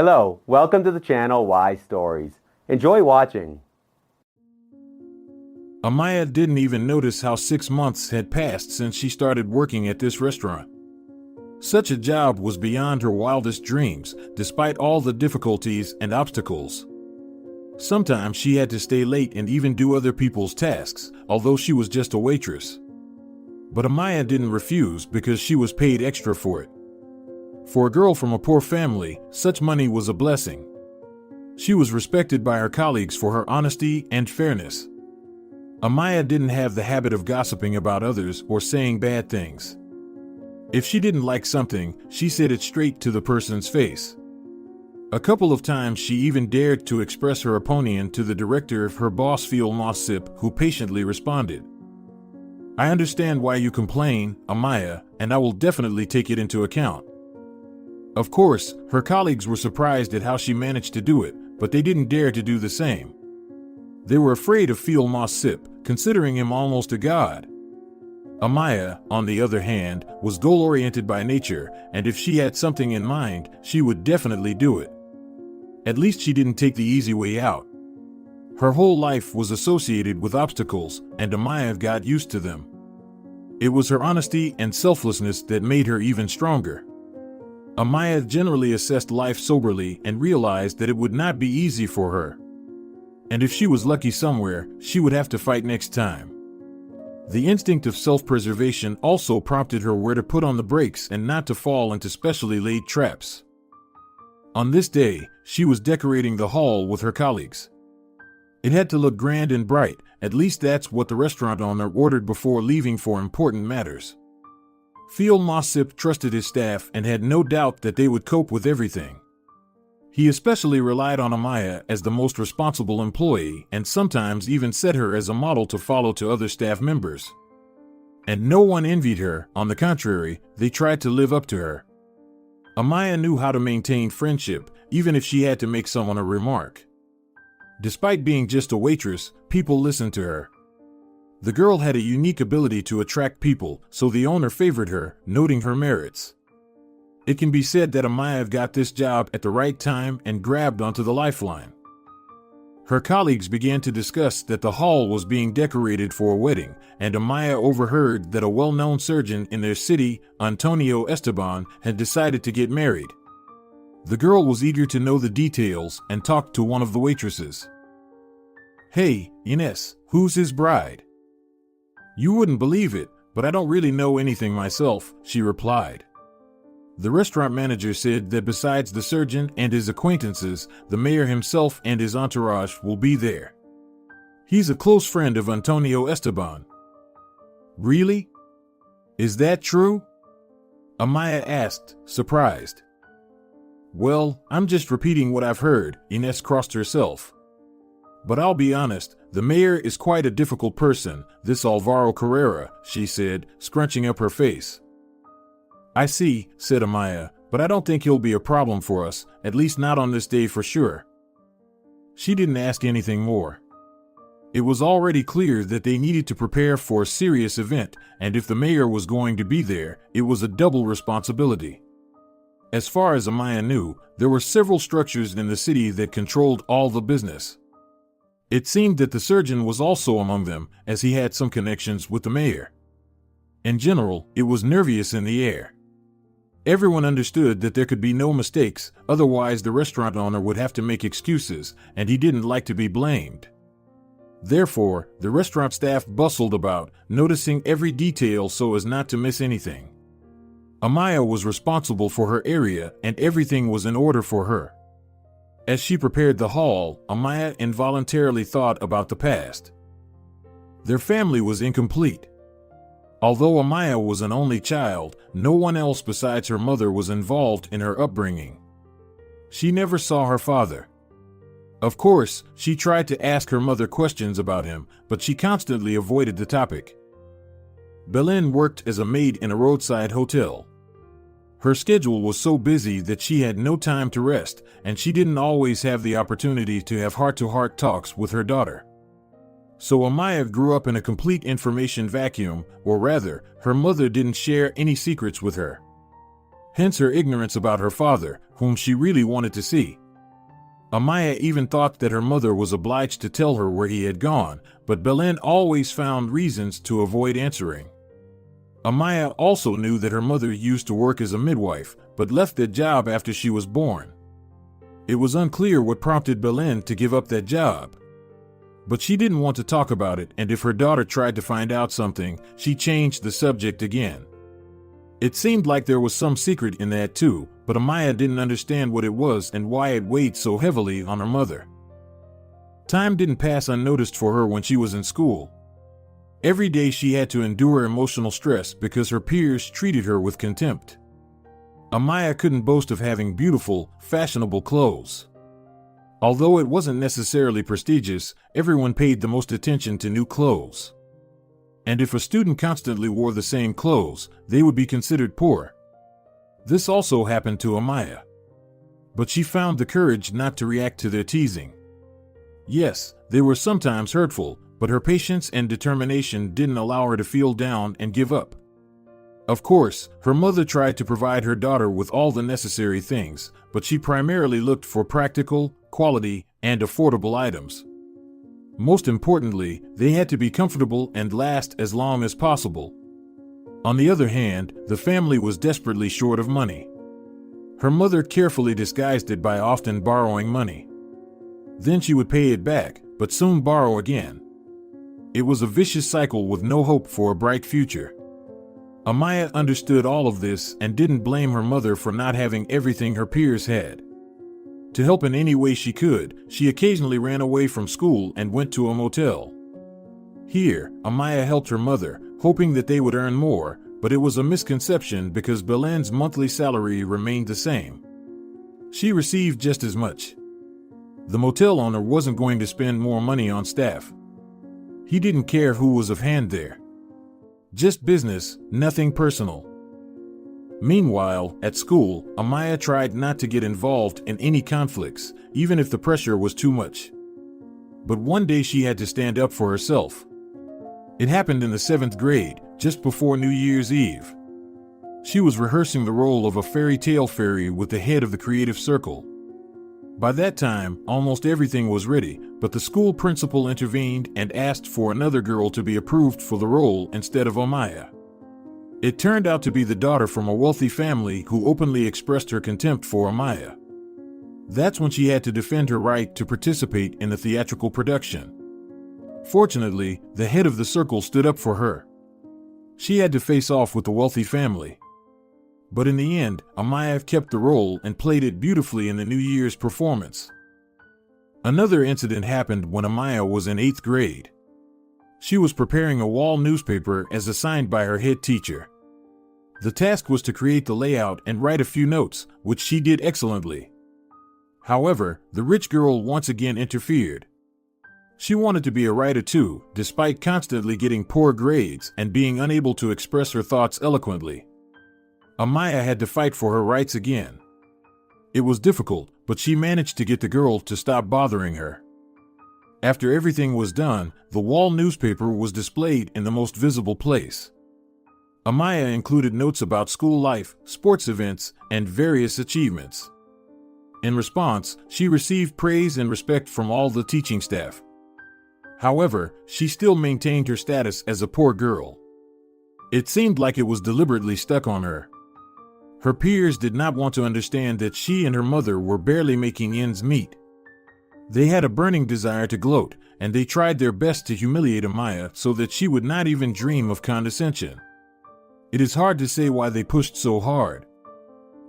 Hello, welcome to the channel Why Stories. Enjoy watching. Amaia didn't even notice how 6 months had passed since she started working at this restaurant. Such a job was beyond her wildest dreams, despite all the difficulties and obstacles. Sometimes she had to stay late and even do other people's tasks, although she was just a waitress. But Amaia didn't refuse because she was paid extra for it. For a girl from a poor family, such money was a blessing. She was respected by her colleagues for her honesty and fairness. Amaia didn't have the habit of gossiping about others or saying bad things. If she didn't like something, she said it straight to the person's face. A couple of times she even dared to express her opinion to the director of her boss, Felicia, who patiently responded, "I understand why you complain, Amaia, and I will definitely take it into account." Of course, her colleagues were surprised at how she managed to do it, but they didn't dare to do the same. They were afraid of Felicia, considering him almost a god. Amaia, on the other hand, was goal-oriented by nature, and if she had something in mind, she would definitely do it. At least she didn't take the easy way out. Her whole life was associated with obstacles, and Amaia got used to them. It was her honesty and selflessness that made her even stronger. Amaia generally assessed life soberly and realized that it would not be easy for her. And if she was lucky somewhere, she would have to fight next time. The instinct of self-preservation also prompted her where to put on the brakes and not to fall into specially laid traps. On this day, she was decorating the hall with her colleagues. It had to look grand and bright, at least that's what the restaurant owner ordered before leaving for important matters. Felicia trusted his staff and had no doubt that they would cope with everything. He especially relied on Amaia as the most responsible employee and sometimes even set her as a model to follow to other staff members. And no one envied her, on the contrary, they tried to live up to her. Amaia knew how to maintain friendship, even if she had to make someone a remark. Despite being just a waitress, people listened to her. The girl had a unique ability to attract people, so the owner favored her, noting her merits. It can be said that Amaia got this job at the right time and grabbed onto the lifeline. Her colleagues began to discuss that the hall was being decorated for a wedding, and Amaia overheard that a well-known surgeon in their city, Antonio Esteban, had decided to get married. The girl was eager to know the details and talked to one of the waitresses. "Hey, Ines, who's his bride?" "You wouldn't believe it, but I don't really know anything myself," she replied. The restaurant manager said that besides the surgeon and his acquaintances, the mayor himself and his entourage will be there. He's a close friend of Antonio Esteban. "Really? Is that true?" Amaia asked, surprised. "Well, I'm just repeating what I've heard," Ines crossed herself. "But I'll be honest, the mayor is quite a difficult person, this Alvaro Carrera," she said, scrunching up her face. "I see," said Amaia, "but I don't think he'll be a problem for us, at least not on this day for sure." She didn't ask anything more. It was already clear that they needed to prepare for a serious event, and if the mayor was going to be there, it was a double responsibility. As far as Amaia knew, there were several structures in the city that controlled all the business. It seemed that the surgeon was also among them, as he had some connections with the mayor. In general, it was nervous in the air. Everyone understood that there could be no mistakes, otherwise the restaurant owner would have to make excuses, and he didn't like to be blamed. Therefore, the restaurant staff bustled about, noticing every detail so as not to miss anything. Amaia was responsible for her area, and everything was in order for her. As she prepared the hall, Amaia involuntarily thought about the past. Their family was incomplete. Although Amaia was an only child, no one else besides her mother was involved in her upbringing. She never saw her father. Of course, she tried to ask her mother questions about him, but she constantly avoided the topic. Belen worked as a maid in a roadside hotel. Her schedule was so busy that she had no time to rest, and she didn't always have the opportunity to have heart-to-heart talks with her daughter. So Amaia grew up in a complete information vacuum, or rather, her mother didn't share any secrets with her. hence her ignorance about her father, whom she really wanted to see. Amaia even thought that her mother was obliged to tell her where he had gone, but Belen always found reasons to avoid answering. Amaia also knew that her mother used to work as a midwife, but left that job after she was born. It was unclear what prompted Belen to give up that job. But she didn't want to talk about it, and if her daughter tried to find out something, she changed the subject again. It seemed like there was some secret in that too, but Amaia didn't understand what it was and why it weighed so heavily on her mother. Time didn't pass unnoticed for her when she was in school. Every day she had to endure emotional stress because her peers treated her with contempt. Amaia couldn't boast of having beautiful, fashionable clothes. Although it wasn't necessarily prestigious, everyone paid the most attention to new clothes. And if a student constantly wore the same clothes, they would be considered poor. This also happened to Amaia. But she found the courage not to react to their teasing. Yes, they were sometimes hurtful, but her patience and determination didn't allow her to feel down and give up. Of course, her mother tried to provide her daughter with all the necessary things, but she primarily looked for practical, quality, and affordable items. Most importantly, they had to be comfortable and last as long as possible. On the other hand, the family was desperately short of money. Her mother carefully disguised it by often borrowing money. Then she would pay it back, but soon borrow again. It was a vicious cycle with no hope for a bright future. Amaia understood all of this and didn't blame her mother for not having everything her peers had. To help in any way she could, she occasionally ran away from school and went to a motel. Here, Amaia helped her mother, hoping that they would earn more, but it was a misconception because Belen's monthly salary remained the same. She received just as much. The motel owner wasn't going to spend more money on staff. He didn't care who was of hand there. Just business, nothing personal. Meanwhile, at school, Amaia tried not to get involved in any conflicts, even if the pressure was too much. But one day she had to stand up for herself. It happened in the 7th grade, just before New Year's Eve. She was rehearsing the role of a fairy tale fairy with the head of the creative circle. By that time, almost everything was ready, but the school principal intervened and asked for another girl to be approved for the role instead of Amaia. It turned out to be the daughter from a wealthy family who openly expressed her contempt for Amaia. That's when she had to defend her right to participate in the theatrical production. Fortunately, the head of the circle stood up for her. She had to face off with the wealthy family. But in the end, Amaia kept the role and played it beautifully in the New Year's performance. Another incident happened when Amaia was in 8th grade. She was preparing a wall newspaper as assigned by her head teacher. The task was to create the layout and write a few notes, which she did excellently. However, the rich girl once again interfered. She wanted to be a writer too, despite constantly getting poor grades and being unable to express her thoughts eloquently. Amaia had to fight for her rights again. It was difficult, but she managed to get the girl to stop bothering her. After everything was done, the wall newspaper was displayed in the most visible place. Amaia included notes about school life, sports events, and various achievements. In response, she received praise and respect from all the teaching staff. However, she still maintained her status as a poor girl. It seemed like it was deliberately stuck on her. Her peers did not want to understand that she and her mother were barely making ends meet. They had a burning desire to gloat, and they tried their best to humiliate Amaia so that she would not even dream of condescension. It is hard to say why they pushed so hard.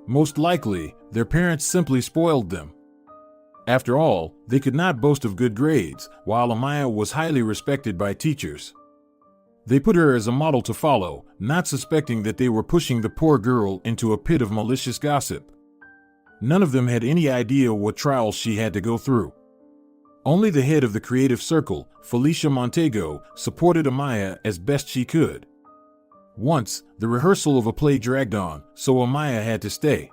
Most likely, their parents simply spoiled them. After all, they could not boast of good grades, while Amaia was highly respected by teachers. They put her as a model to follow, not suspecting that they were pushing the poor girl into a pit of malicious gossip. None of them had any idea what trials she had to go through. Only the head of the creative circle, Felicia Montego, supported Amaia as best she could. Once, the rehearsal of a play dragged on, so Amaia had to stay.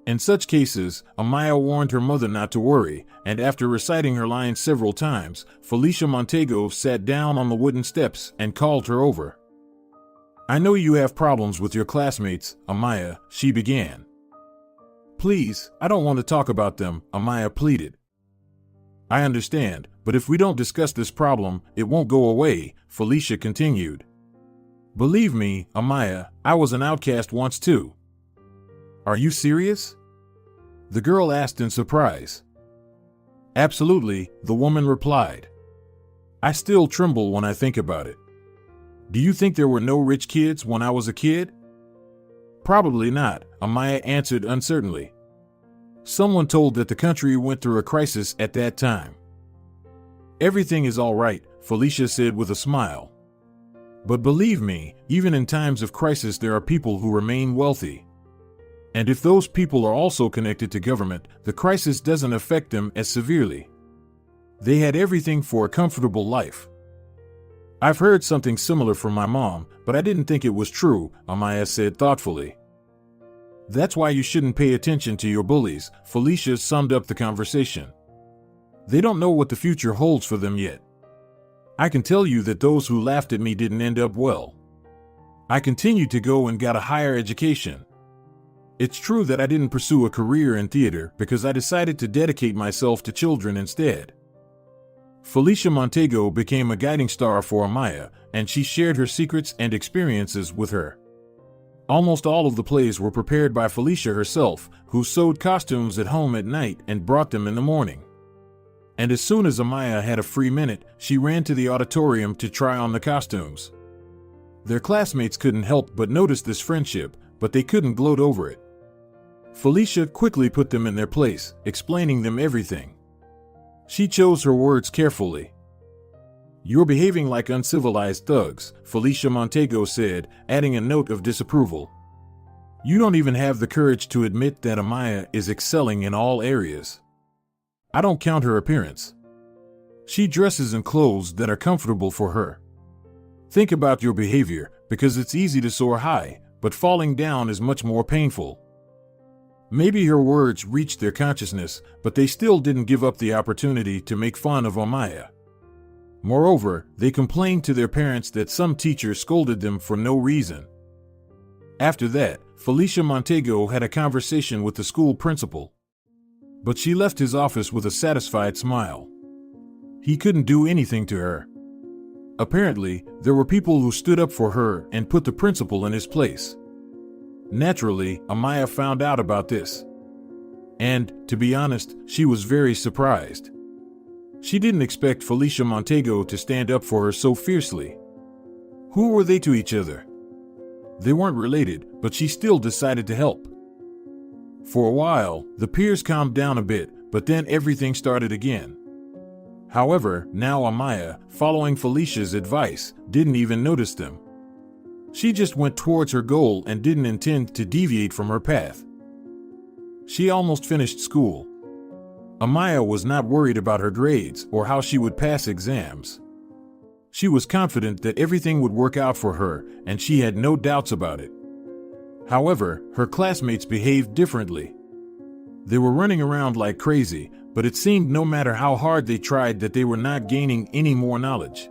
In such cases, Amaia warned her mother not to worry, and after reciting her lines several times, Felicia Montego sat down on the wooden steps and called her over. I know you have problems with your classmates, Amaia, she began. Please, I don't want to talk about them, Amaia pleaded. I understand, but if we don't discuss this problem, it won't go away, Felicia continued. Believe me, Amaia, I was an outcast once too. Are you serious? The girl asked in surprise. Absolutely, the woman replied. I still tremble when I think about it. Do you think there were no rich kids when I was a kid? Probably not, Amaia answered uncertainly. Someone told that the country went through a crisis at that time. Everything is all right, Felicia said with a smile. But believe me, even in times of crisis there are people who remain wealthy. And if those people are also connected to government, the crisis doesn't affect them as severely. They had everything for a comfortable life. I've heard something similar from my mom, but I didn't think it was true, Amaia said thoughtfully. That's why you shouldn't pay attention to your bullies, Felicia summed up the conversation. They don't know what the future holds for them yet. I can tell you that those who laughed at me didn't end up well. I continued to go and got a higher education. It's true that I didn't pursue a career in theater because I decided to dedicate myself to children instead. Felicia Montego became a guiding star for Amaia, and she shared her secrets and experiences with her. Almost all of the plays were prepared by Felicia herself, who sewed costumes at home at night and brought them in the morning. And as soon as Amaia had a free minute, she ran to the auditorium to try on the costumes. Their classmates couldn't help but notice this friendship, but they couldn't gloat over it. Felicia quickly put them in their place, explaining them everything. She chose her words carefully. You're behaving like uncivilized thugs, Felicia Montego said, adding a note of disapproval. You don't even have the courage to admit that Amaia is excelling in all areas. I don't count her appearance. She dresses in clothes that are comfortable for her. Think about your behavior, because it's easy to soar high, but falling down is much more painful. Maybe her words reached their consciousness, but they still didn't give up the opportunity to make fun of Amaia. Moreover, they complained to their parents that some teacher scolded them for no reason. After that, Felicia Montego had a conversation with the school principal. But she left his office with a satisfied smile. He couldn't do anything to her. Apparently, there were people who stood up for her and put the principal in his place. Naturally, Amaia found out about this. And, to be honest, she was very surprised. She didn't expect Felicia Montego to stand up for her so fiercely. Who were they to each other? They weren't related, but she still decided to help. For a while, the peers calmed down a bit, but then everything started again. However, now Amaia, following Felicia's advice, didn't even notice them. She just went towards her goal and didn't intend to deviate from her path. She almost finished school. Amaia was not worried about her grades or how she would pass exams. She was confident that everything would work out for her, and she had no doubts about it. However, her classmates behaved differently. They were running around like crazy, but it seemed no matter how hard they tried that they were not gaining any more knowledge.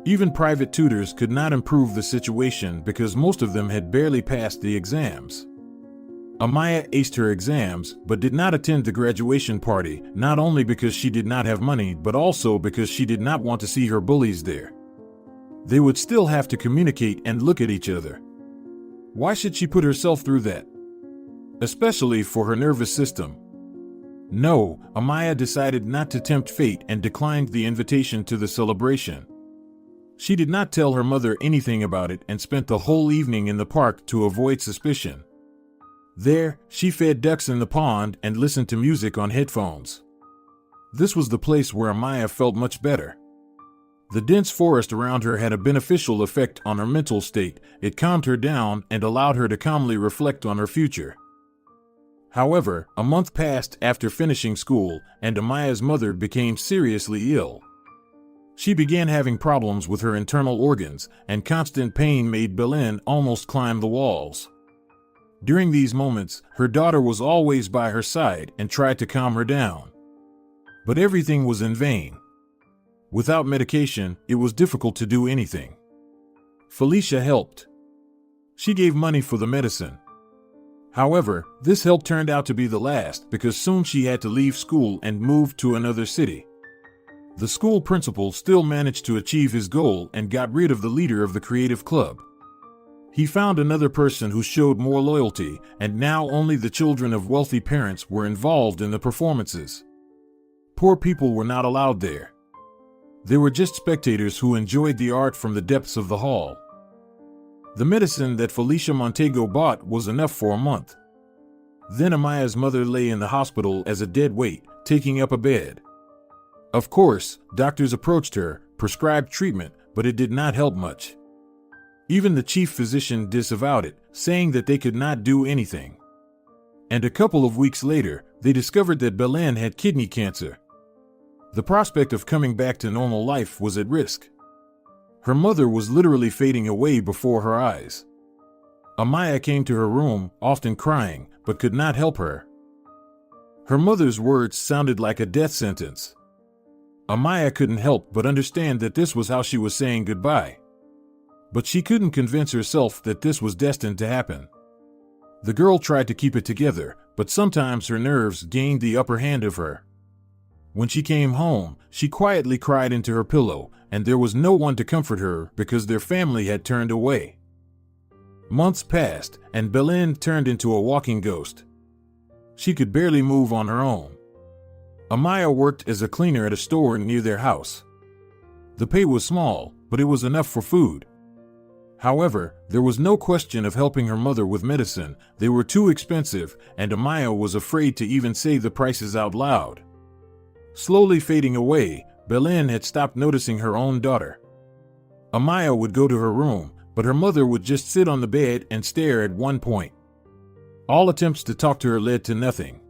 Even private tutors could not improve the situation because most of them had barely passed the exams. Amaia aced her exams but did not attend the graduation party, not only because she did not have money but also because she did not want to see her bullies there. They would still have to communicate and look at each other. Why should she put herself through that? Especially for her nervous system. No, Amaia decided not to tempt fate and declined the invitation to the celebration. She did not tell her mother anything about it and spent the whole evening in the park to avoid suspicion. There, she fed ducks in the pond and listened to music on headphones. This was the place where Amaia felt much better. The dense forest around her had a beneficial effect on her mental state. It calmed her down and allowed her to calmly reflect on her future. However, a month passed after finishing school, and Amaia's mother became seriously ill. She began having problems with her internal organs, and constant pain made Belen almost climb the walls. During these moments, her daughter was always by her side and tried to calm her down. But everything was in vain. Without medication, it was difficult to do anything. Felicia helped. She gave money for the medicine. However, this help turned out to be the last because soon she had to leave school and move to another city. The school principal still managed to achieve his goal and got rid of the leader of the creative club. He found another person who showed more loyalty, and now only the children of wealthy parents were involved in the performances. Poor people were not allowed there. They were just spectators who enjoyed the art from the depths of the hall. The medicine that Felicia Montego bought was enough for a month. Then Amaia's mother lay in the hospital as a dead weight, taking up a bed. Of course, doctors approached her, prescribed treatment, but it did not help much. Even the chief physician disavowed it, saying that they could not do anything. And a couple of weeks later, they discovered that Belen had kidney cancer. The prospect of coming back to normal life was at risk. Her mother was literally fading away before her eyes. Amaia came to her room, often crying, but could not help her. Her mother's words sounded like a death sentence. Amaia couldn't help but understand that this was how she was saying goodbye. But she couldn't convince herself that this was destined to happen. The girl tried to keep it together, but sometimes her nerves gained the upper hand of her. When she came home, she quietly cried into her pillow, and there was no one to comfort her because their family had turned away. Months passed, and Belen turned into a walking ghost. She could barely move on her own. Amaia worked as a cleaner at a store near their house. The pay was small, but it was enough for food. However, there was no question of helping her mother with medicine. They were too expensive, and Amaia was afraid to even say the prices out loud. Slowly fading away, Belen had stopped noticing her own daughter. Amaia would go to her room, but her mother would just sit on the bed and stare at one point. All attempts to talk to her led to nothing.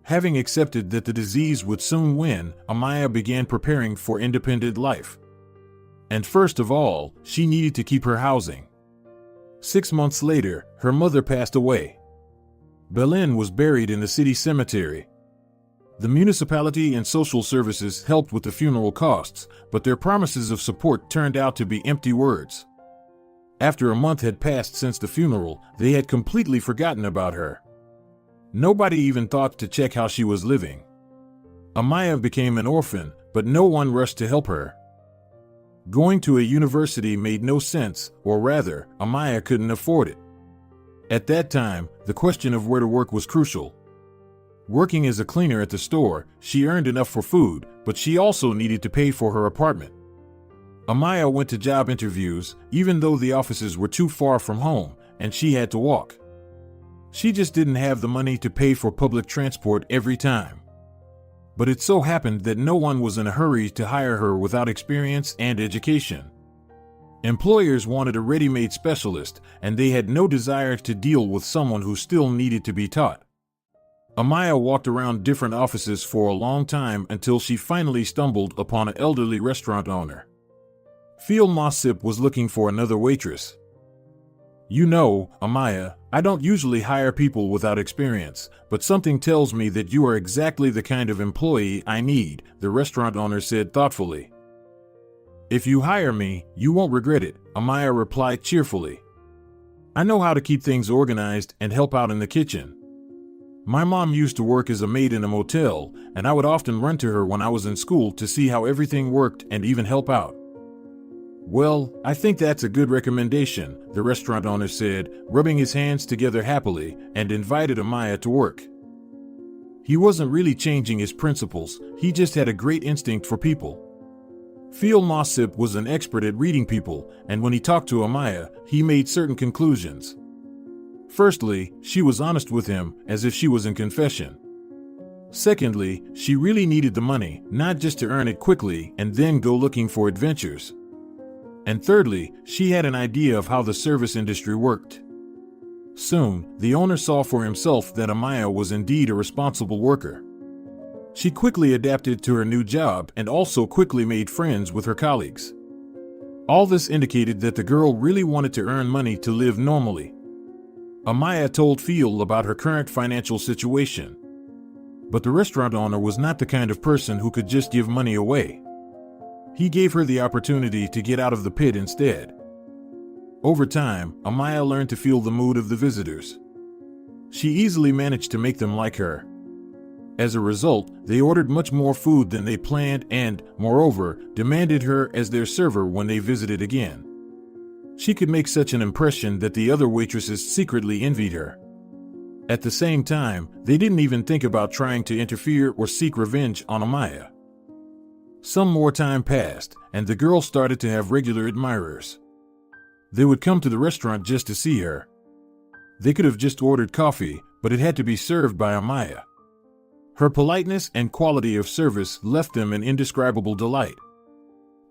Having accepted that the disease would soon win, Amaia began preparing for independent life. And first of all, she needed to keep her housing. 6 months later, her mother passed away. Belen was buried in the city cemetery. The municipality and social services helped with the funeral costs, but their promises of support turned out to be empty words. After a month had passed since the funeral, they had completely forgotten about her. Nobody even thought to check how she was living. Amaia became an orphan, but no one rushed to help her. Going to a university made no sense, or rather, Amaia couldn't afford it. At that time, the question of where to work was crucial. Working as a cleaner at the store, she earned enough for food, but she also needed to pay for her apartment. Amaia went to job interviews, even though the offices were too far from home, and she had to walk. She just didn't have the money to pay for public transport every time. But it so happened that no one was in a hurry to hire her without experience and education. Employers wanted a ready-made specialist, and they had no desire to deal with someone who still needed to be taught. Amaia walked around different offices for a long time until she finally stumbled upon an elderly restaurant owner. Felicia was looking for another waitress. "You know, Amaia, I don't usually hire people without experience, but something tells me that you are exactly the kind of employee I need," the restaurant owner said thoughtfully. "If you hire me, you won't regret it," Amaia replied cheerfully. "I know how to keep things organized and help out in the kitchen. My mom used to work as a maid in a motel, and I would often run to her when I was in school to see how everything worked and even help out." "Well, I think that's a good recommendation," the restaurant owner said, rubbing his hands together happily, and invited Amaia to work. He wasn't really changing his principles, he just had a great instinct for people. Felicia was an expert at reading people, and when he talked to Amaia, he made certain conclusions. Firstly, she was honest with him, as if she was in confession. Secondly, she really needed the money, not just to earn it quickly and then go looking for adventures. And thirdly, she had an idea of how the service industry worked. Soon, the owner saw for himself that Amaia was indeed a responsible worker. She quickly adapted to her new job and also quickly made friends with her colleagues. All this indicated that the girl really wanted to earn money to live normally. Amaia told Phil about her current financial situation. But the restaurant owner was not the kind of person who could just give money away. He gave her the opportunity to get out of the pit instead. Over time, Amaia learned to feel the mood of the visitors. She easily managed to make them like her. As a result, they ordered much more food than they planned and, moreover, demanded her as their server when they visited again. She could make such an impression that the other waitresses secretly envied her. At the same time, they didn't even think about trying to interfere or seek revenge on Amaia. Some more time passed, and the girl started to have regular admirers. They would come to the restaurant just to see her. They could have just ordered coffee, but it had to be served by Amaia. Her politeness and quality of service left them in indescribable delight.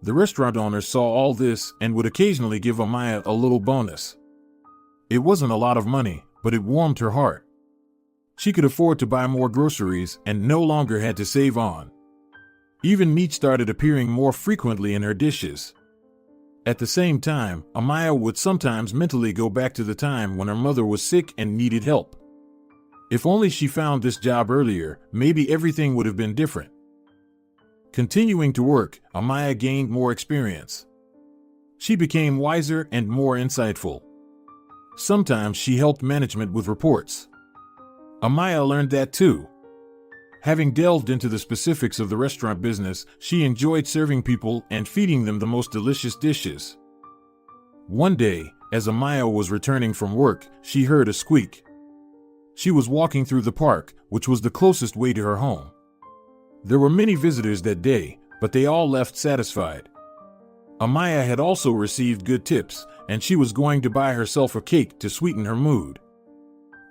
The restaurant owner saw all this and would occasionally give Amaia a little bonus. It wasn't a lot of money, but it warmed her heart. She could afford to buy more groceries and no longer had to save on. Even meat started appearing more frequently in her dishes. At the same time, Amaia would sometimes mentally go back to the time when her mother was sick and needed help. If only she found this job earlier, maybe everything would have been different. Continuing to work, Amaia gained more experience. She became wiser and more insightful. Sometimes she helped management with reports. Amaia learned that too. Having delved into the specifics of the restaurant business, she enjoyed serving people and feeding them the most delicious dishes. One day, as Amaia was returning from work, she heard a squeak. She was walking through the park, which was the closest way to her home. There were many visitors that day, but they all left satisfied. Amaia had also received good tips, and she was going to buy herself a cake to sweeten her mood.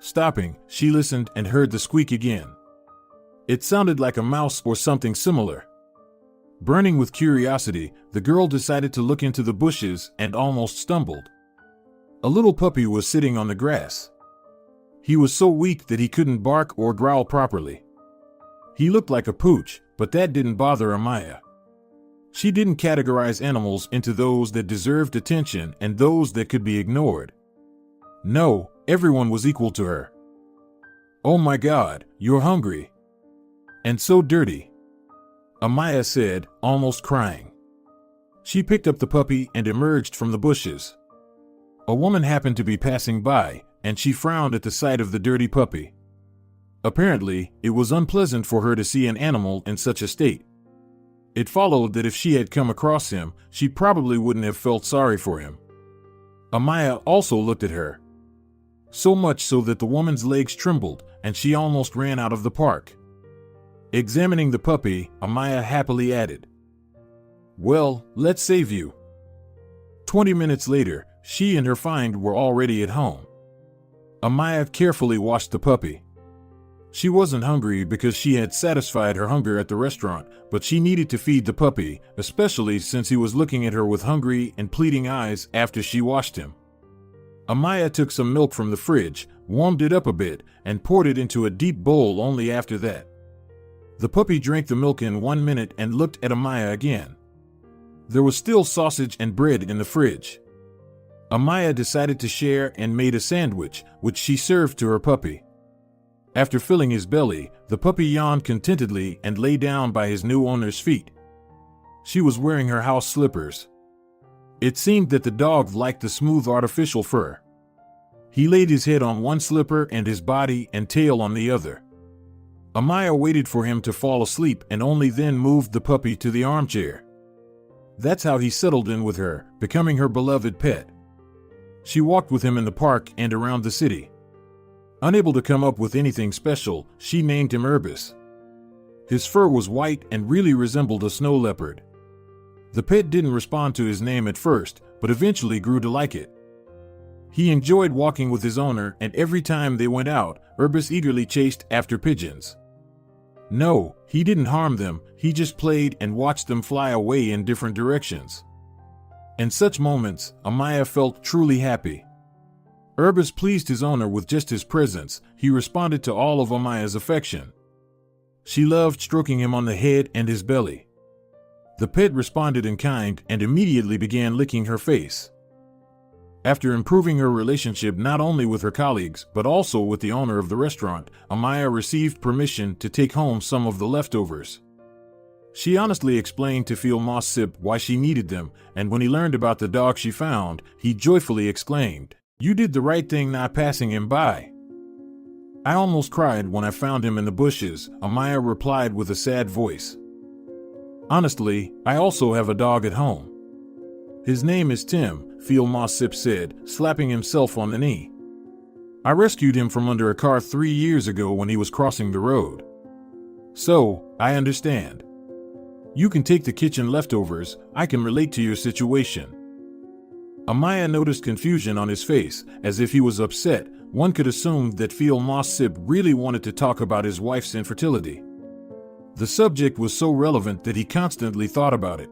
Stopping, she listened and heard the squeak again. It sounded like a mouse or something similar. Burning with curiosity, the girl decided to look into the bushes and almost stumbled. A little puppy was sitting on the grass. He was so weak that he couldn't bark or growl properly. He looked like a pooch, but that didn't bother Amaia. She didn't categorize animals into those that deserved attention and those that could be ignored. No, everyone was equal to her. "Oh my God, you're hungry. And so dirty," Amaia said, almost crying. She picked up the puppy and emerged from the bushes. A woman happened to be passing by, and she frowned at the sight of the dirty puppy. Apparently, it was unpleasant for her to see an animal in such a state. It followed that if she had come across him, she probably wouldn't have felt sorry for him. Amaia also looked at her. So much so that the woman's legs trembled, and she almost ran out of the park. Examining the puppy, Amaia happily added, "Well, let's save you." 20 minutes later, she and her find were already at home. Amaia carefully washed the puppy. She wasn't hungry because she had satisfied her hunger at the restaurant, but she needed to feed the puppy, especially since he was looking at her with hungry and pleading eyes after she washed him. Amaia took some milk from the fridge, warmed it up a bit, and poured it into a deep bowl only after that. The puppy drank the milk in 1 minute and looked at Amaia again. There was still sausage and bread in the fridge. Amaia decided to share and made a sandwich, which she served to her puppy. After filling his belly, the puppy yawned contentedly and lay down by his new owner's feet. She was wearing her house slippers. It seemed that the dog liked the smooth artificial fur. He laid his head on one slipper and his body and tail on the other. Amaia waited for him to fall asleep and only then moved the puppy to the armchair. That's how he settled in with her, becoming her beloved pet. She walked with him in the park and around the city. Unable to come up with anything special, she named him Urbis. His fur was white and really resembled a snow leopard. The pet didn't respond to his name at first, but eventually grew to like it. He enjoyed walking with his owner, and every time they went out, Urbis eagerly chased after pigeons. No, he didn't harm them, he just played and watched them fly away in different directions. In such moments, Amaia felt truly happy. Urbis pleased his owner with just his presence. He responded to all of Amaia's affection. She loved stroking him on the head and his belly. The pet responded in kind and immediately began licking her face. After improving her relationship not only with her colleagues but also with the owner of the restaurant, Amaia received permission to take home some of the leftovers. She honestly explained to Phil Mossip why she needed them, and when he learned about the dog she found, he joyfully exclaimed, "You did the right thing not passing him by." "I almost cried when I found him in the bushes," Amaia replied with a sad voice. "Honestly, I also have a dog at home. His name is Tim," Phil Mossip said, slapping himself on the knee. "I rescued him from under a car 3 years ago when he was crossing the road. So, I understand. You can take the kitchen leftovers. I can relate to your situation." Amaia noticed confusion on his face, as if he was upset. One could assume that Phil Mossip really wanted to talk about his wife's infertility. The subject was so relevant that he constantly thought about it.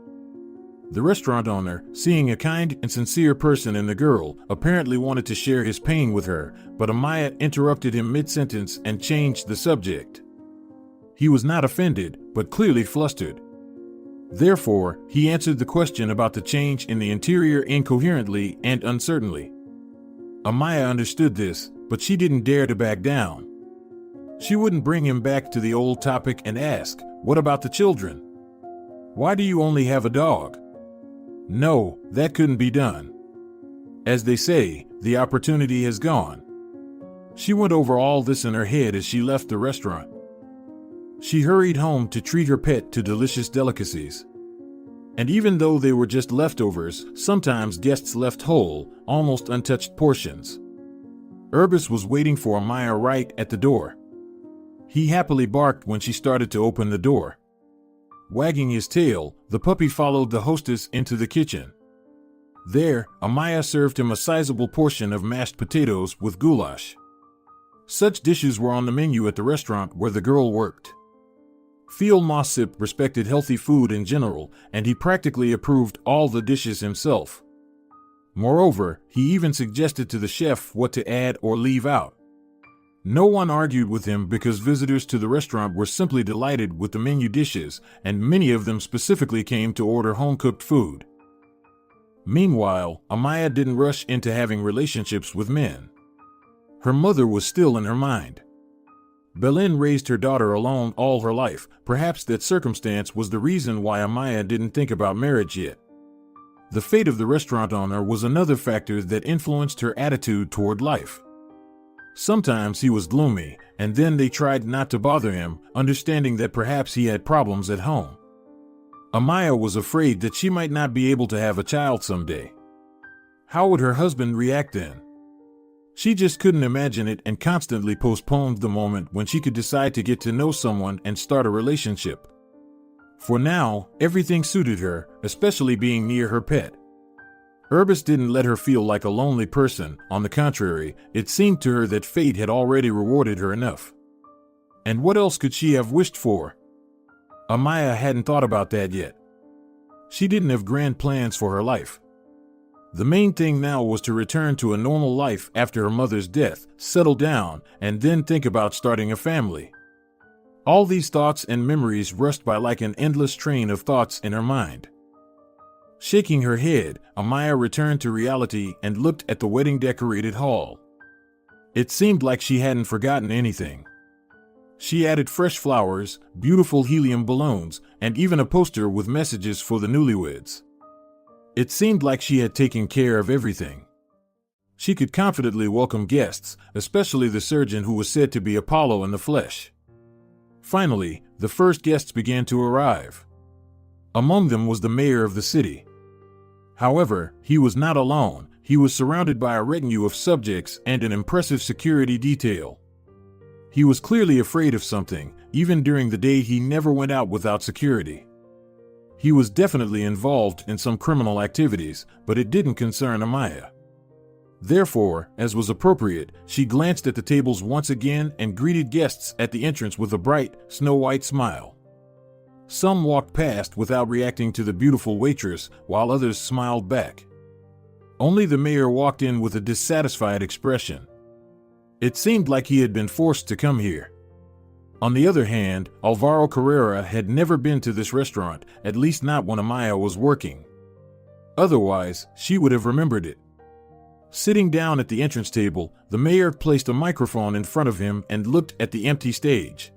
The restaurant owner, seeing a kind and sincere person in the girl, apparently wanted to share his pain with her, but Amaia interrupted him mid-sentence and changed the subject. He was not offended, but clearly flustered. Therefore, he answered the question about the change in the interior incoherently and uncertainly. Amaia understood this, but she didn't dare to back down. She wouldn't bring him back to the old topic and ask, "What about the children? Why do you only have a dog?" No, that couldn't be done. As they say, the opportunity has gone. She went over all this in her head as she left the restaurant. She hurried home to treat her pet to delicious delicacies. And even though they were just leftovers, sometimes guests left whole, almost untouched portions. Urbis was waiting for Amaia right at the door. He happily barked when she started to open the door. Wagging his tail, the puppy followed the hostess into the kitchen. There, Amaia served him a sizable portion of mashed potatoes with goulash. Such dishes were on the menu at the restaurant where the girl worked. Phil Mossip respected healthy food in general, and he practically approved all the dishes himself. Moreover, he even suggested to the chef what to add or leave out. No one argued with him because visitors to the restaurant were simply delighted with the menu dishes, and many of them specifically came to order home-cooked food. Meanwhile, Amaia didn't rush into having relationships with men. Her mother was still in her mind. Belen raised her daughter alone all her life. Perhaps that circumstance was the reason why Amaia didn't think about marriage yet. The fate of the restaurant owner was another factor that influenced her attitude toward life. Sometimes he was gloomy, and then they tried not to bother him, understanding that perhaps he had problems at home. Amaia was afraid that she might not be able to have a child someday. How would her husband react then? She just couldn't imagine it and constantly postponed the moment when she could decide to get to know someone and start a relationship. For now, everything suited her, especially being near her pet. Urbis didn't let her feel like a lonely person. On the contrary, it seemed to her that fate had already rewarded her enough. And what else could she have wished for? Amaia hadn't thought about that yet. She didn't have grand plans for her life. The main thing now was to return to a normal life after her mother's death, settle down, and then think about starting a family. All these thoughts and memories rushed by like an endless train of thoughts in her mind. Shaking her head, Amaia returned to reality and looked at the wedding-decorated hall. It seemed like she hadn't forgotten anything. She added fresh flowers, beautiful helium balloons, and even a poster with messages for the newlyweds. It seemed like she had taken care of everything. She could confidently welcome guests, especially the surgeon who was said to be Apollo in the flesh. Finally, the first guests began to arrive. Among them was the mayor of the city. However, he was not alone. He was surrounded by a retinue of subjects and an impressive security detail. He was clearly afraid of something. Even during the day, he never went out without security. He was definitely involved in some criminal activities, but it didn't concern Amaia. Therefore, as was appropriate, she glanced at the tables once again and greeted guests at the entrance with a bright, snow-white smile. Some walked past without reacting to the beautiful waitress, while others smiled back. Only the mayor walked in with a dissatisfied expression. It seemed like he had been forced to come here. On the other hand, Alvaro Carrera had never been to this restaurant, at least not when Amaia was working. Otherwise, she would have remembered it. Sitting down at the entrance table, the mayor placed a microphone in front of him and looked at the empty stage.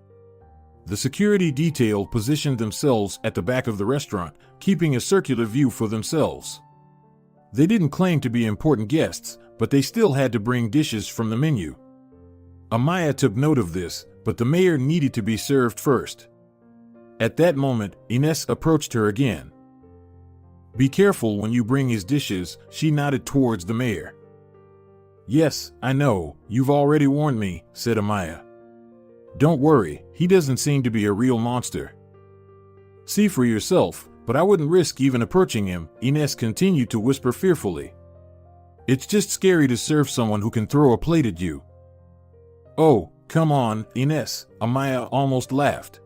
The security detail positioned themselves at the back of the restaurant, keeping a circular view for themselves. They didn't claim to be important guests, but they still had to bring dishes from the menu. Amaia took note of this, but the mayor needed to be served first. At that moment, Ines approached her again. "Be careful when you bring his dishes," she nodded towards the mayor. "Yes, I know, you've already warned me," said Amaia. "Don't worry, he doesn't seem to be a real monster." "See for yourself, but I wouldn't risk even approaching him," Ines continued to whisper fearfully. "It's just scary to serve someone who can throw a plate at you." "Oh, come on, Ines," Amaia almost laughed.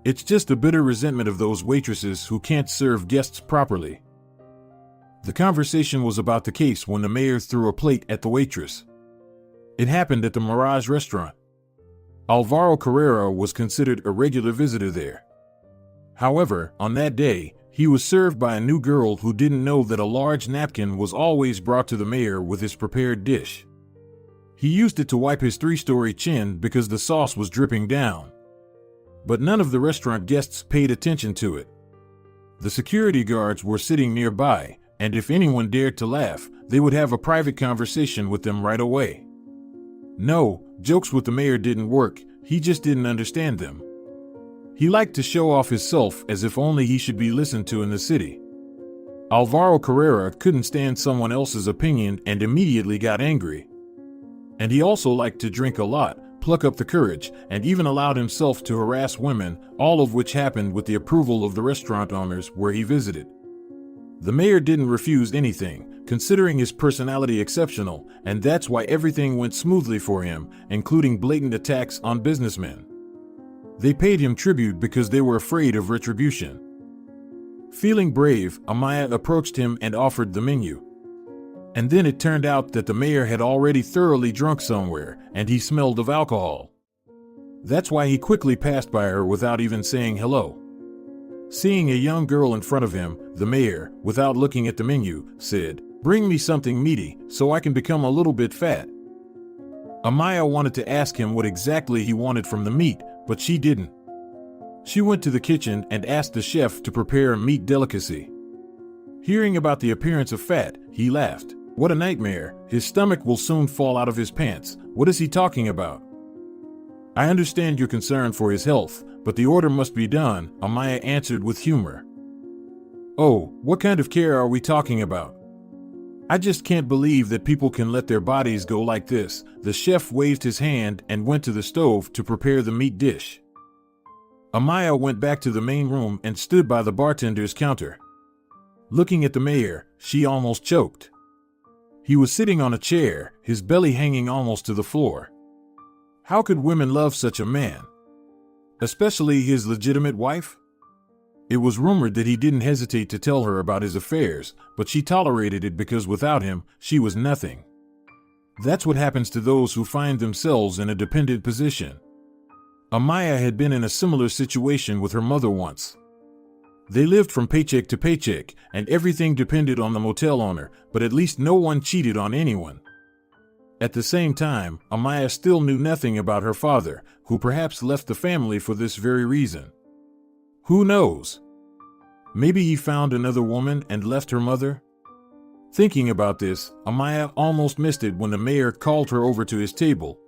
"It's just a bitter resentment of those waitresses who can't serve guests properly." The conversation was about the case when the mayor threw a plate at the waitress. It happened at the Mirage restaurant. Alvaro Carrera was considered a regular visitor there. However, on that day, he was served by a new girl who didn't know that a large napkin was always brought to the mayor with his prepared dish. He used it to wipe his 3-story chin because the sauce was dripping down. But none of the restaurant guests paid attention to it. The security guards were sitting nearby, and if anyone dared to laugh, they would have a private conversation with them right away. No, jokes with the mayor didn't work, he just didn't understand them. He liked to show off himself as if only he should be listened to in the city. Alvaro Carrera couldn't stand someone else's opinion and immediately got angry. And he also liked to drink a lot, pluck up the courage, and even allowed himself to harass women, all of which happened with the approval of the restaurant owners where he visited. The mayor didn't refuse anything, considering his personality exceptional, and that's why everything went smoothly for him, including blatant attacks on businessmen. They paid him tribute because they were afraid of retribution. Feeling brave, Amaia approached him and offered the menu. And then it turned out that the mayor had already thoroughly drunk somewhere, and he smelled of alcohol. That's why he quickly passed by her without even saying hello. Seeing a young girl in front of him, the mayor, without looking at the menu, said, "Bring me something meaty, so I can become a little bit fat." Amaia wanted to ask him what exactly he wanted from the meat, but she didn't. She went to the kitchen and asked the chef to prepare a meat delicacy. Hearing about the appearance of fat, he laughed. "What a nightmare, his stomach will soon fall out of his pants. What is he talking about?" "I understand your concern for his health, but the order must be done," Amaia answered with humor. "Oh, what kind of care are we talking about? I just can't believe that people can let their bodies go like this." The chef waved his hand and went to the stove to prepare the meat dish. Amaia went back to the main room and stood by the bartender's counter. Looking at the mayor, she almost choked. He was sitting on a chair, his belly hanging almost to the floor. How could women love such a man? Especially his legitimate wife? It was rumored that he didn't hesitate to tell her about his affairs, but she tolerated it because without him, she was nothing. That's what happens to those who find themselves in a dependent position. Amaia had been in a similar situation with her mother once. They lived from paycheck to paycheck, and everything depended on the motel owner, but at least no one cheated on anyone. At the same time, Amaia still knew nothing about her father, who perhaps left the family for this very reason. Who knows? Maybe he found another woman and left her mother? Thinking about this, Amaia almost missed it when the mayor called her over to his table.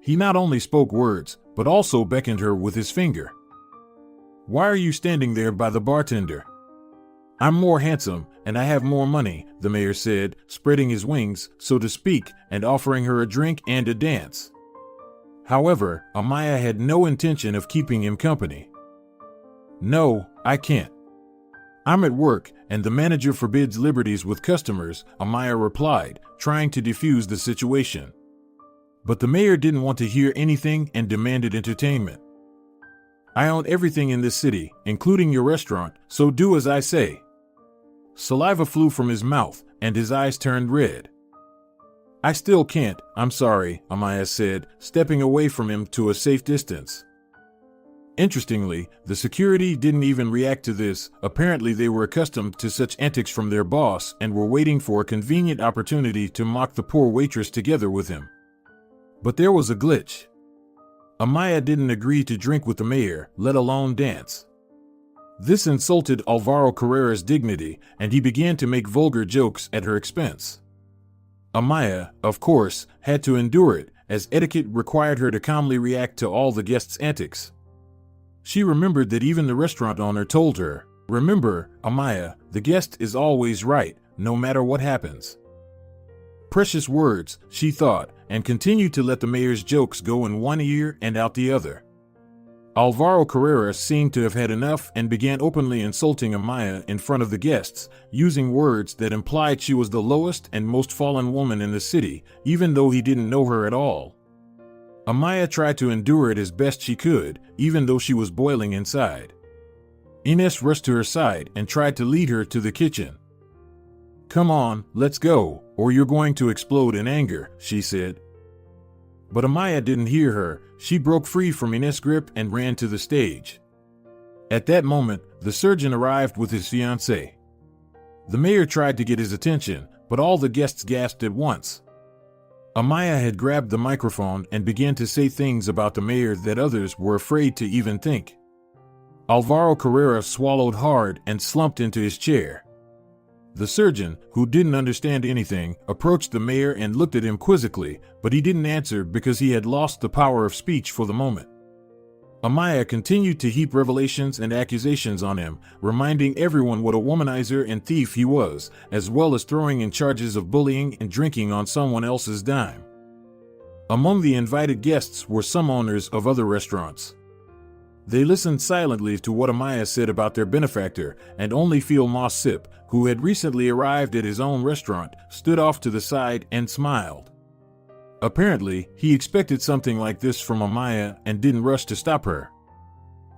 He not only spoke words, but also beckoned her with his finger. "Why are you standing there by the bartender?" "I'm more handsome, and I have more money," the mayor said, spreading his wings, so to speak, and offering her a drink and a dance. However, Amaia had no intention of keeping him company. "No, I can't. I'm at work, and the manager forbids liberties with customers," Amaia replied, trying to defuse the situation. But the mayor didn't want to hear anything and demanded entertainment. "I own everything in this city, including your restaurant, so do as I say." Saliva flew from his mouth, and his eyes turned red. "I still can't, I'm sorry," Amaia said, stepping away from him to a safe distance. Interestingly, the security didn't even react to this. Apparently they were accustomed to such antics from their boss and were waiting for a convenient opportunity to mock the poor waitress together with him. But there was a glitch. Amaia didn't agree to drink with the mayor, let alone dance. This insulted Alvaro Carrera's dignity, and he began to make vulgar jokes at her expense. Amaia, of course, had to endure it, as etiquette required her to calmly react to all the guests' antics. She remembered that even the restaurant owner told her, "Remember, Amaia, the guest is always right, no matter what happens." Precious words, she thought, and continued to let the mayor's jokes go in one ear and out the other. Alvaro Carrera seemed to have had enough and began openly insulting Amaia in front of the guests, using words that implied she was the lowest and most fallen woman in the city, even though he didn't know her at all. Amaia tried to endure it as best she could, even though she was boiling inside. Ines rushed to her side and tried to lead her to the kitchen. "Come on, let's go, or you're going to explode in anger," she said. But Amaia didn't hear her. She broke free from Ines' grip and ran to the stage. At that moment, the surgeon arrived with his fiancée. The mayor tried to get his attention, but all the guests gasped at once. Amaia had grabbed the microphone and began to say things about the mayor that others were afraid to even think. Alvaro Carrera swallowed hard and slumped into his chair. The surgeon, who didn't understand anything, approached the mayor and looked at him quizzically, but he didn't answer because he had lost the power of speech for the moment. Amaia continued to heap revelations and accusations on him, reminding everyone what a womanizer and thief he was, as well as throwing in charges of bullying and drinking on someone else's dime. Among the invited guests were some owners of other restaurants. They listened silently to what Amaia said about their benefactor, and only Phil Mossip, who had recently arrived at his own restaurant, stood off to the side and smiled. Apparently, he expected something like this from Amaia and didn't rush to stop her.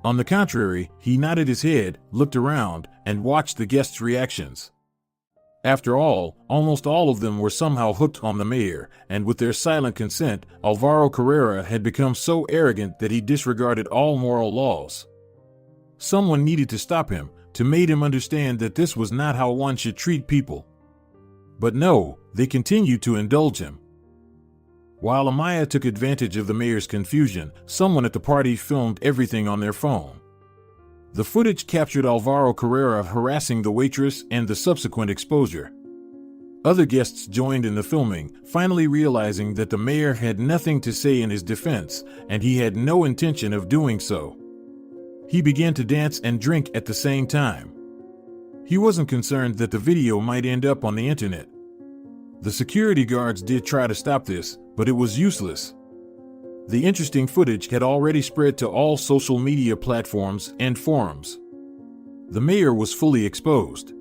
On the contrary, he nodded his head, looked around, and watched the guests' reactions. After all, almost all of them were somehow hooked on the mayor, and with their silent consent, Alvaro Carrera had become so arrogant that he disregarded all moral laws. Someone needed to stop him, to make him understand that this was not how one should treat people. But no, they continued to indulge him. While Amaia took advantage of the mayor's confusion, someone at the party filmed everything on their phone. The footage captured Alvaro Carrera harassing the waitress and the subsequent exposure. Other guests joined in the filming, finally realizing that the mayor had nothing to say in his defense, and he had no intention of doing so. He began to dance and drink at the same time. He wasn't concerned that the video might end up on the internet. The security guards did try to stop this, but it was useless. The interesting footage had already spread to all social media platforms and forums. The mayor was fully exposed.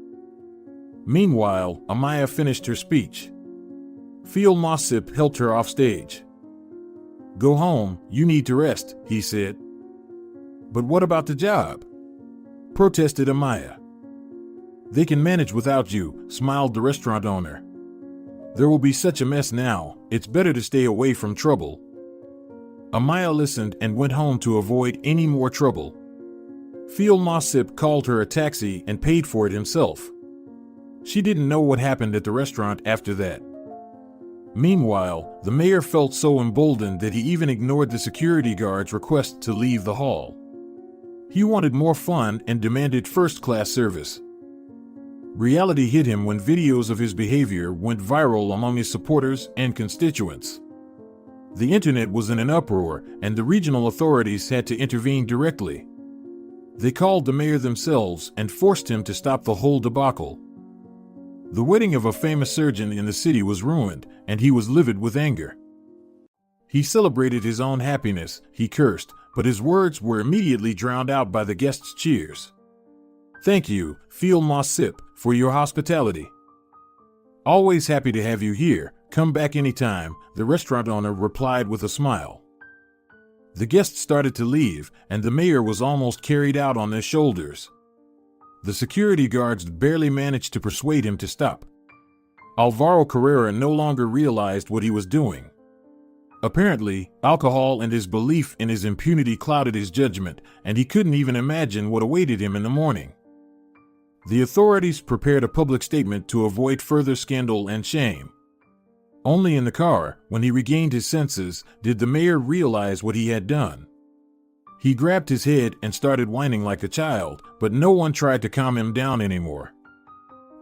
Meanwhile, Amaia finished her speech. Phil Mossip helped her off stage. "Go home, you need to rest," he said. "But what about the job?" protested Amaia. "They can manage without you," smiled the restaurant owner. "There will be such a mess now, it's better to stay away from trouble." Amaia listened and went home to avoid any more trouble. Phil Mossip called her a taxi and paid for it himself. She didn't know what happened at the restaurant after that. Meanwhile, the mayor felt so emboldened that he even ignored the security guard's request to leave the hall. He wanted more fun and demanded first-class service. Reality hit him when videos of his behavior went viral among his supporters and constituents. The internet was in an uproar, and the regional authorities had to intervene directly. They called the mayor themselves and forced him to stop the whole debacle. The wedding of a famous surgeon in the city was ruined, and he was livid with anger. He celebrated his own happiness, he cursed, but his words were immediately drowned out by the guests' cheers. "Thank you, Phil Mossip, for your hospitality. Always happy to have you here. Come back anytime," the restaurant owner replied with a smile. The guests started to leave, and the mayor was almost carried out on their shoulders. The security guards barely managed to persuade him to stop. Alvaro Carrera no longer realized what he was doing. Apparently, alcohol and his belief in his impunity clouded his judgment, and he couldn't even imagine what awaited him in the morning. The authorities prepared a public statement to avoid further scandal and shame. Only in the car, when he regained his senses, did the mayor realize what he had done. He grabbed his head and started whining like a child, but no one tried to calm him down anymore.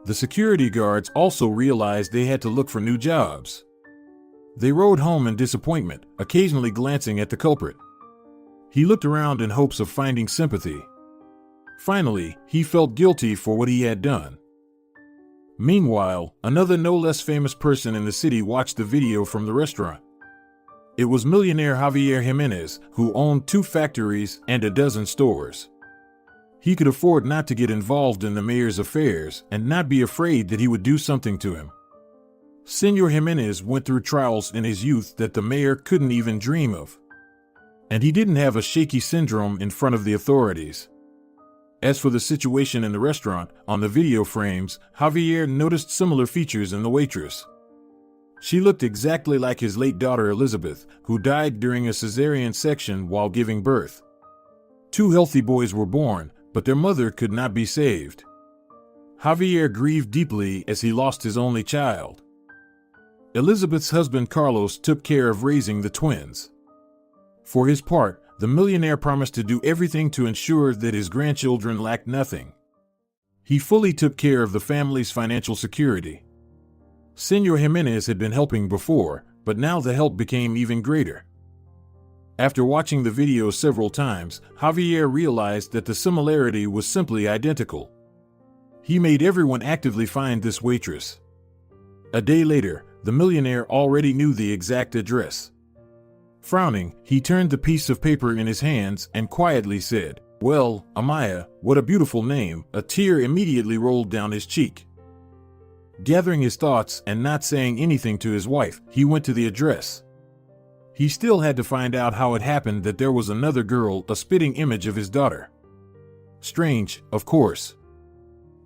The security guards also realized they had to look for new jobs. They rode home in disappointment, occasionally glancing at the culprit. He looked around in hopes of finding sympathy. Finally, he felt guilty for what he had done. Meanwhile, another no less famous person in the city watched the video from the restaurant. It was millionaire Javier Jimenez, who owned 2 factories and a dozen stores. He could afford not to get involved in the mayor's affairs and not be afraid that he would do something to him. Senor Jimenez went through trials in his youth that the mayor couldn't even dream of. And he didn't have a shaky syndrome in front of the authorities. As for the situation in the restaurant, on the video frames, Javier noticed similar features in the waitress. She looked exactly like his late daughter Elizabeth, who died during a cesarean section while giving birth. 2 healthy boys were born, but their mother could not be saved. Javier grieved deeply as he lost his only child. Elizabeth's husband Carlos took care of raising the twins. For his part, the millionaire promised to do everything to ensure that his grandchildren lacked nothing. He fully took care of the family's financial security. Senor Jimenez had been helping before, but now the help became even greater. After watching the video several times, Javier realized that the similarity was simply identical. He made everyone actively find this waitress. A day later, the millionaire already knew the exact address. Frowning, he turned the piece of paper in his hands and quietly said, "Well, Amaia, what a beautiful name." A tear immediately rolled down his cheek. Gathering his thoughts and not saying anything to his wife, he went to the address. He still had to find out how it happened that there was another girl, a spitting image of his daughter. Strange, of course.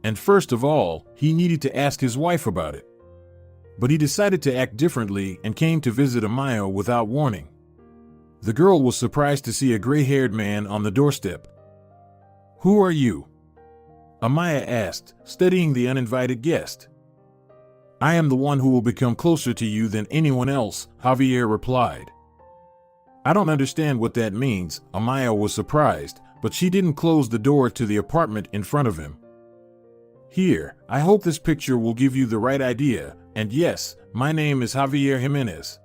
And first of all, he needed to ask his wife about it. But he decided to act differently and came to visit Amaia without warning. The girl was surprised to see a gray-haired man on the doorstep. "Who are you?" Amaia asked, studying the uninvited guest. "I am the one who will become closer to you than anyone else," Javier replied. "I don't understand what that means." Amaia was surprised, but she didn't close the door to the apartment in front of him. "Here, I hope this picture will give you the right idea, and yes, my name is Javier Jimenez."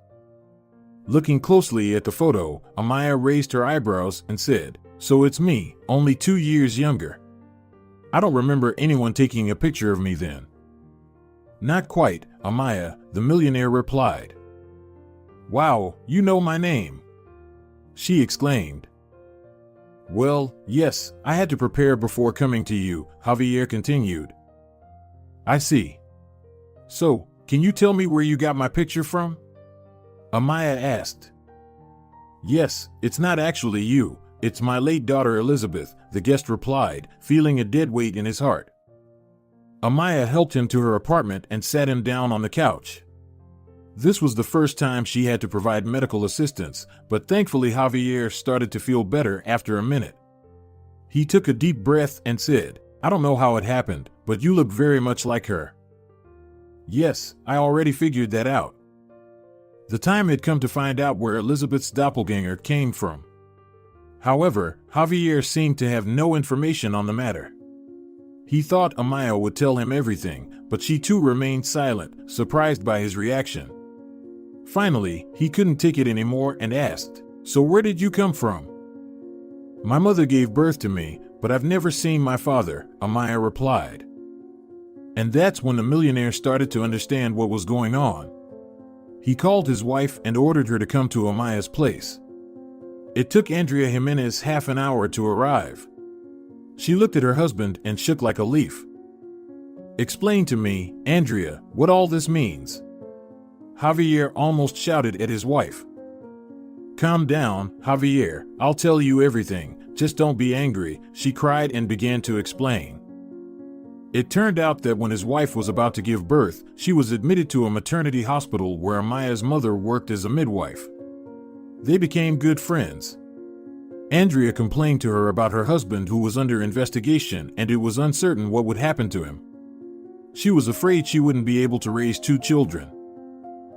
Looking closely at the photo, Amaia raised her eyebrows and said, "So it's me, only 2 years younger. I don't remember anyone taking a picture of me then." "Not quite, Amaia," the millionaire replied. "Wow, you know my name," she exclaimed. "Well, yes, I had to prepare before coming to you," Javier continued. "I see. So, can you tell me where you got my picture from?" Amaia asked. "Yes, it's not actually you, it's my late daughter Elizabeth," the guest replied, feeling a dead weight in his heart. Amaia helped him to her apartment and sat him down on the couch. This was the first time she had to provide medical assistance, but thankfully Javier started to feel better after a minute. He took a deep breath and said, "I don't know how it happened, but you look very much like her." "Yes, I already figured that out." The time had come to find out where Elizabeth's doppelganger came from. However, Javier seemed to have no information on the matter. He thought Amaia would tell him everything, but she too remained silent, surprised by his reaction. Finally, he couldn't take it anymore and asked, "So where did you come from?" "My mother gave birth to me, but I've never seen my father," Amaia replied. And that's when the millionaire started to understand what was going on. He called his wife and ordered her to come to Amaia's place. It took Andrea Jimenez half an hour to arrive. She looked at her husband and shook like a leaf. "Explain to me, Andrea, what all this means." Javier almost shouted at his wife. "Calm down, Javier, I'll tell you everything, just don't be angry," she cried and began to explain. It turned out that when his wife was about to give birth, she was admitted to a maternity hospital where Amaia's mother worked as a midwife. They became good friends. Andrea complained to her about her husband who was under investigation and it was uncertain what would happen to him. She was afraid she wouldn't be able to raise 2 children.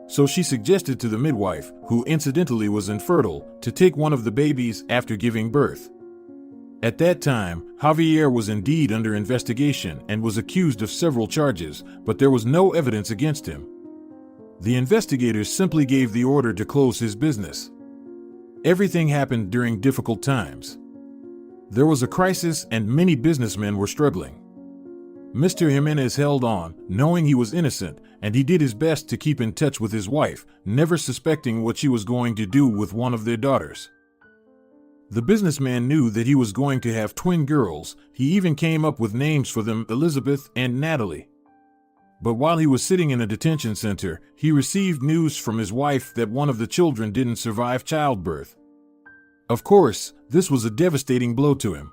So she suggested to the midwife, who incidentally was infertile, to take one of the babies after giving birth. At that time, Javier was indeed under investigation and was accused of several charges, but there was no evidence against him. The investigators simply gave the order to close his business. Everything happened during difficult times. There was a crisis and many businessmen were struggling. Mr. Jimenez held on, knowing he was innocent, and he did his best to keep in touch with his wife, never suspecting what she was going to do with one of their daughters. The businessman knew that he was going to have twin girls. He even came up with names for them, Elizabeth and Natalie. But while he was sitting in a detention center, he received news from his wife that one of the children didn't survive childbirth. Of course, this was a devastating blow to him.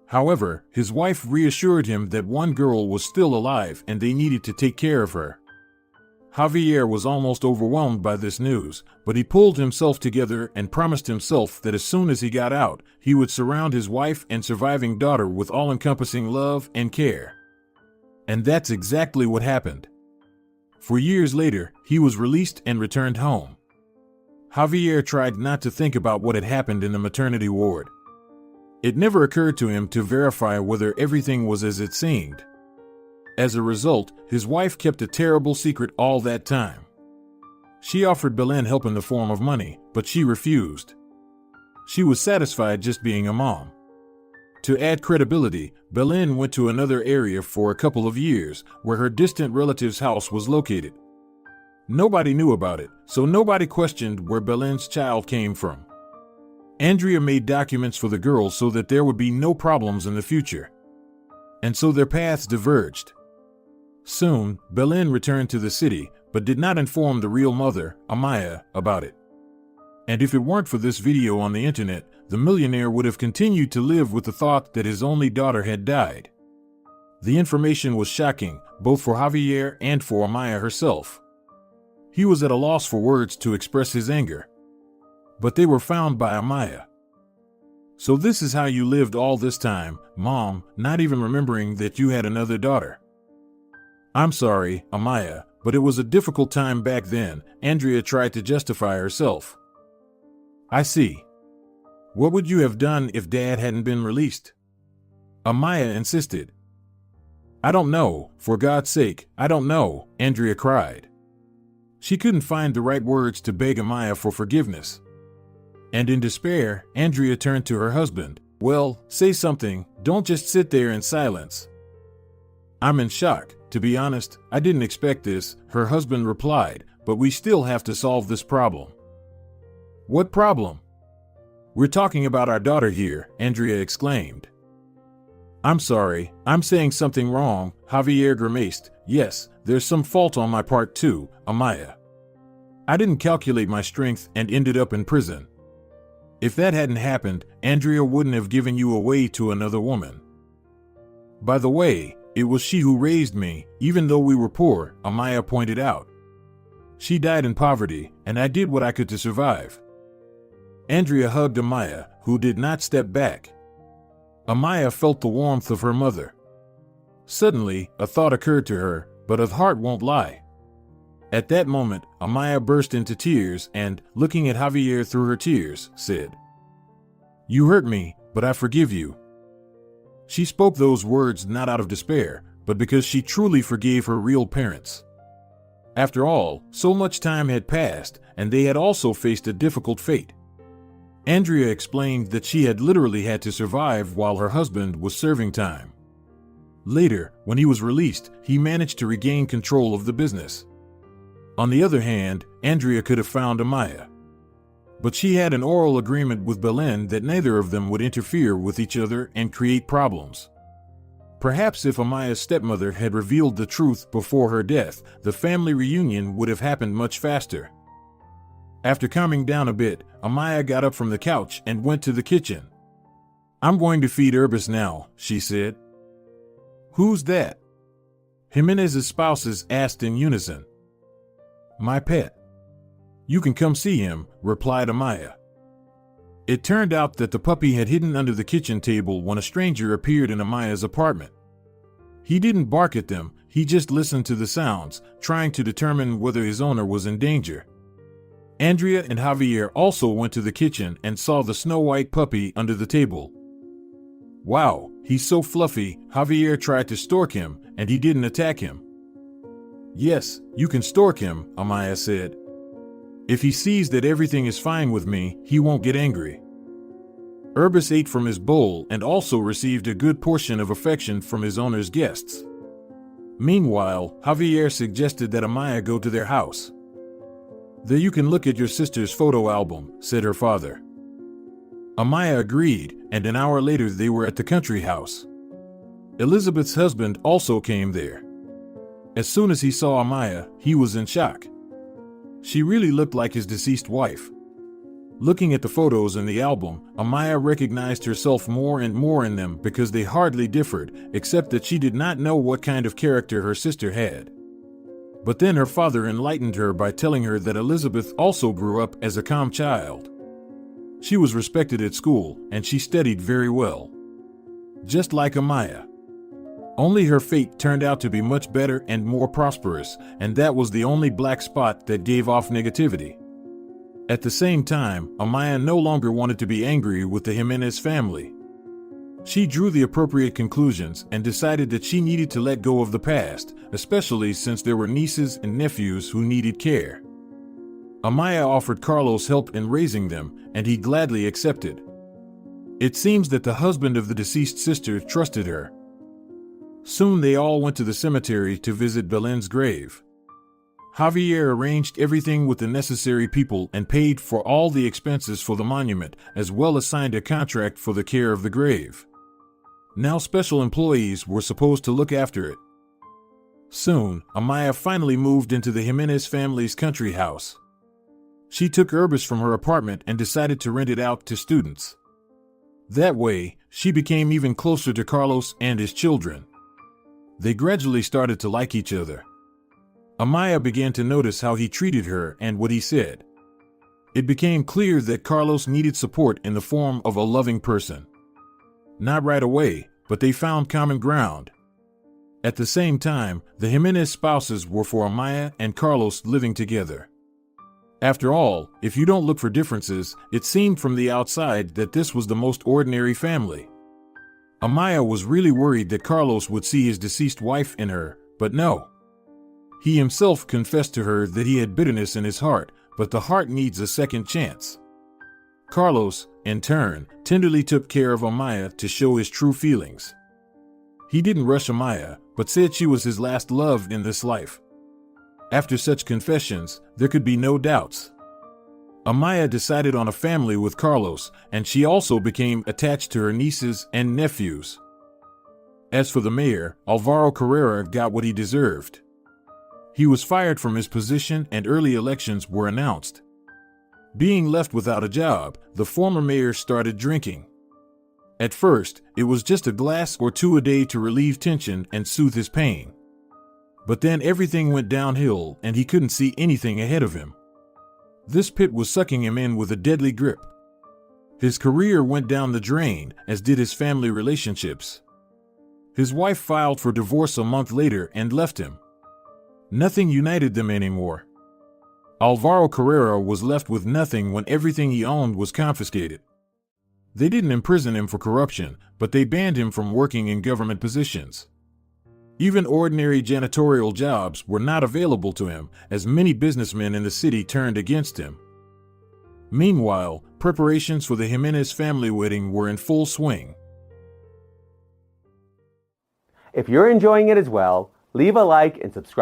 However, his wife reassured him that one girl was still alive and they needed to take care of her. Javier was almost overwhelmed by this news, but he pulled himself together and promised himself that as soon as he got out, he would surround his wife and surviving daughter with all-encompassing love and care. And that's exactly what happened. For years later, he was released and returned home. Javier tried not to think about what had happened in the maternity ward. It never occurred to him to verify whether everything was as it seemed. As a result, his wife kept a terrible secret all that time. She offered Belen help in the form of money, but she refused. She was satisfied just being a mom. To add credibility, Belen went to another area for a couple of years, where her distant relative's house was located. Nobody knew about it, so nobody questioned where Belen's child came from. Andrea made documents for the girls so that there would be no problems in the future. And so their paths diverged. Soon, Belen returned to the city, but did not inform the real mother, Amaia, about it. And if it weren't for this video on the internet, the millionaire would have continued to live with the thought that his only daughter had died. The information was shocking, both for Javier and for Amaia herself. He was at a loss for words to express his anger. But they were found by Amaia. So this is how you lived all this time, Mom, not even remembering that you had another daughter. I'm sorry, Amaia, but it was a difficult time back then, Andrea tried to justify herself. I see. What would you have done if Dad hadn't been released? Amaia insisted. I don't know, for God's sake, I don't know, Andrea cried. She couldn't find the right words to beg Amaia for forgiveness. And in despair, Andrea turned to her husband. Well, say something, don't just sit there in silence. I'm in shock. To be honest, I didn't expect this, her husband replied, but we still have to solve this problem. What problem? We're talking about our daughter here, Andrea exclaimed. I'm sorry, I'm saying something wrong, Javier grimaced. Yes, there's some fault on my part too, Amaia. I didn't calculate my strength and ended up in prison. If that hadn't happened, Andrea wouldn't have given you away to another woman. By the way, it was she who raised me, even though we were poor, Amaia pointed out. She died in poverty, and I did what I could to survive. Andrea hugged Amaia, who did not step back. Amaia felt the warmth of her mother. Suddenly, a thought occurred to her, but a heart won't lie. At that moment, Amaia burst into tears and, looking at Javier through her tears, said, You hurt me, but I forgive you. She spoke those words not out of despair, but because she truly forgave her real parents. After all, so much time had passed, and they had also faced a difficult fate. Andrea explained that she had literally had to survive while her husband was serving time. Later, when he was released, he managed to regain control of the business. On the other hand, Andrea could have found Amaia. But she had an oral agreement with Belen that neither of them would interfere with each other and create problems. Perhaps if Amaia's stepmother had revealed the truth before her death, the family reunion would have happened much faster. After calming down a bit, Amaia got up from the couch and went to the kitchen. I'm going to feed Urbis now, she said. Who's that? Jimenez's spouses asked in unison. My pet. You can come see him, replied Amaia. It turned out that the puppy had hidden under the kitchen table when a stranger appeared in Amaia's apartment. He didn't bark at them, he just listened to the sounds, trying to determine whether his owner was in danger. Andrea and Javier also went to the kitchen and saw the snow-white puppy under the table. "Wow, he's so fluffy," Javier tried to stork him, and he didn't attack him. "Yes, you can stork him," Amaia said. "If he sees that everything is fine with me, he won't get angry." Urbis ate from his bowl and also received a good portion of affection from his owner's guests. Meanwhile, Javier suggested that Amaia go to their house. "There you can look at your sister's photo album," said her father. Amaia agreed, and an hour later they were at the country house. Elizabeth's husband also came there. As soon as he saw Amaia, he was in shock. She really looked like his deceased wife. Looking at the photos in the album, Amaia recognized herself more and more in them because they hardly differed, except that she did not know what kind of character her sister had. But then her father enlightened her by telling her that Elizabeth also grew up as a calm child. She was respected at school, and she studied very well. Just like Amaia. Only her fate turned out to be much better and more prosperous, and that was the only black spot that gave off negativity. At the same time, Amaia no longer wanted to be angry with the Jimenez family. She drew the appropriate conclusions and decided that she needed to let go of the past, especially since there were nieces and nephews who needed care. Amaia offered Carlos help in raising them, and he gladly accepted. It seems that the husband of the deceased sister trusted her. Soon they all went to the cemetery to visit Belen's grave. Javier arranged everything with the necessary people and paid for all the expenses for the monument, as well as signed a contract for the care of the grave. Now special employees were supposed to look after it. Soon, Amaia finally moved into the Jimenez family's country house. She took Urbis from her apartment and decided to rent it out to students. That way, she became even closer to Carlos and his children. They gradually started to like each other. Amaia began to notice how he treated her and what he said. It became clear that Carlos needed support in the form of a loving person. Not right away, but they found common ground. At the same time, the Jimenez spouses were for Amaia and Carlos living together. After all, if you don't look for differences, it seemed from the outside that this was the most ordinary family. Amaia was really worried that Carlos would see his deceased wife in her, but no. He himself confessed to her that he had bitterness in his heart, but the heart needs a second chance. Carlos, in turn, tenderly took care of Amaia to show his true feelings. He didn't rush Amaia, but said she was his last love in this life. After such confessions, there could be no doubts. Amaia decided on a family with Carlos, and she also became attached to her nieces and nephews. As for the mayor, Alvaro Carrera got what he deserved. He was fired from his position and early elections were announced. Being left without a job, the former mayor started drinking. At first, it was just a glass or two a day to relieve tension and soothe his pain. But then everything went downhill and he couldn't see anything ahead of him. This pit was sucking him in with a deadly grip. His career went down the drain, as did his family relationships. His wife filed for divorce a month later and left him. Nothing united them anymore. Alvaro Carrera was left with nothing when everything he owned was confiscated. They didn't imprison him for corruption, but they banned him from working in government positions. Even ordinary janitorial jobs were not available to him, as many businessmen in the city turned against him. Meanwhile, preparations for the Jimenez family wedding were in full swing. If you're enjoying it as well, leave a like and subscribe.